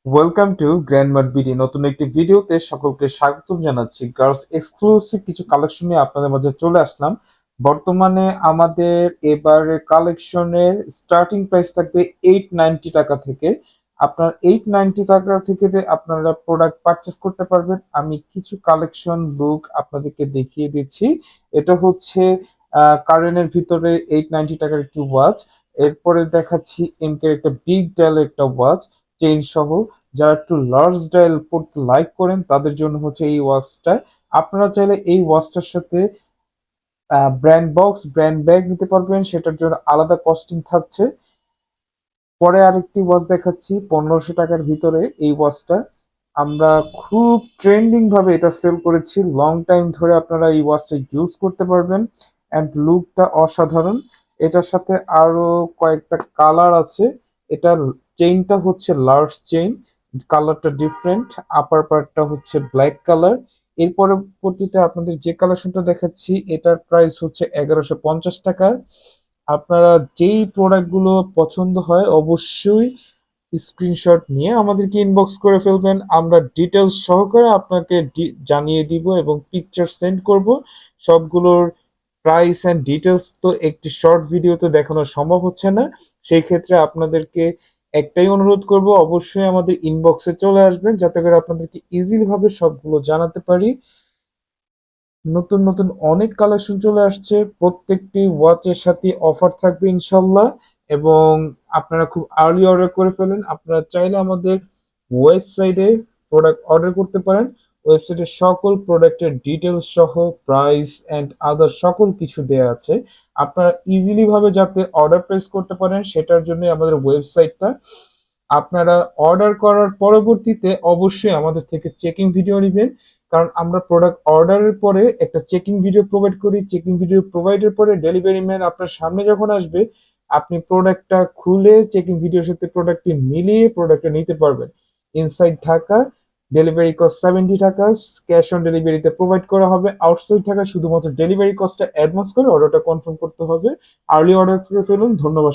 Welcome to গ্র্যান্ডমার BD. নতুন একটি ভিডিওতে সকলকে স্বাগতম জানাচ্ছি। গার্লস এক্সক্লুসিভ কিছু কালেকশন নিয়ে আপনাদের মাঝে চলে আসলাম। বর্তমানে আমাদের এবারে কালেকশনের স্টার্টিং প্রাইস থাকবে 890 টাকা থেকে। আপনার 890 টাকা থেকে আপনারা প্রোডাক্ট পারচেস করতে পারবেন। আমি কিছু কালেকশন লুক আপনাদেরকে দেখিয়ে দিচ্ছি। এটা হচ্ছে কারেনের ভিতরে 890 টাকার একটি ওয়াচ। এরপরে দেখাচ্ছি এমকে একটা বিগ ডায়ালের একটা ওয়াচ চেইন সহ। যারা একটু লার্জ ডায়াল পড়তে লাইক করেন তাদের জন্য হচ্ছে এই ওয়াচটা। আপনারা চাইলে এই ওয়াচটার সাথে ব্র্যান্ড বক্স, ব্র্যান্ড ব্যাগ নিতে পারবেন, সেটার জন্য আলাদা কস্টিং থাকছে। পরে আরেকটি ওয়াচ দেখাচ্ছি 1500 টাকার ভিতরে। এই ওয়াচটা আমরা খুব ট্রেন্ডিং ভাবে এটা সেল করেছি, লং টাইম ধরে আপনারা এই ওয়াচটা ইউজ করতে পারবেন। অ্যান্ড লুকটা অসাধারণ। এটার সাথে আরো কয়েকটা কালার আছে। এটার চেইনটা হচ্ছে লার্জ চেইন, কালারটা ডিফারেন্ট। আপার পার্টটা হচ্ছে ব্ল্যাক কালার। এর পরবর্তীতে আপনাদের যে কালেকশনটা দেখাচ্ছি এটার প্রাইস হচ্ছে 1150 টাকা। আপনারা যেই প্রোডাক্টগুলো পছন্দ হয় অবশ্যই স্ক্রিনশট নিয়ে আমাদেরকে ইনবক্স করে ফেলবেন। আমরা ডিটেলস সহকারে আপনাকে জানিয়ে দিব এবং পিকচার সেন্ড করব। সবগুলোর প্রাইস অ্যান্ড ডিটেলস তো একটি শর্ট ভিডিওতে দেখানো সম্ভব হচ্ছে না। সেই ক্ষেত্রে আপনাদেরকে একটাই অনুরোধ করব, অবশ্যই আমাদের ইনবক্সে চলে আসবেন যাতে করে আপনাদেরকে ইজিলি ভাবে সবগুলো জানাতে পারি। নতুন নতুন অনেক কালেকশন চলে আসছে, প্রত্যেকটি ওয়াচের সাথে অফার থাকবে ইনশাল্লাহ। এবং আপনারা খুব আর্লি অর্ডার করে ফেলেন। আপনারা চাইলে আমাদের ওয়েবসাইটে প্রোডাক্ট অর্ডার করতে পারেন। ওয়েবসাইটে সকল প্রোডাক্টের ডিটেলস সহ প্রাইস অ্যান্ড আদার সকল কিছু দেয়া আছে। আপনারা ইজিলি ভাবে যাতে অর্ডার প্লেস করতে পারেন সেটার জন্য আমাদের ওয়েবসাইটটা। আপনারা অর্ডার করার পরবর্তীতে অবশ্যই আমাদের থেকে চেকিং ভিডিও নেবেন, কারণ আমরা প্রোডাক্ট অর্ডারের পরে একটা চেকিং ভিডিও প্রোভাইড করি। চেকিং ভিডিও প্রোভাইডের পরে ডেলিভারি ম্যান আপনার সামনে যখন আসবে আপনি প্রোডাক্টটা খুলে চেকিং ভিডিওর সাথে প্রোডাক্টটি মিলিয়ে প্রোডাক্টটা নিতে পারবেন। ইনসাইড ঢাকা ডেলিভারি কস্ট 70 টাকা, ক্যাশ অন ডেলিভারিতে প্রোভাইড করা হবে। আউটসাইড ঢাকা শুধুমাত্র ডেলিভারি কস্টটা অ্যাডভান্স করে অর্ডারটা কনফার্ম করতে হবে। আর্লি অর্ডার করে ফেলুন। ধন্যবাদ।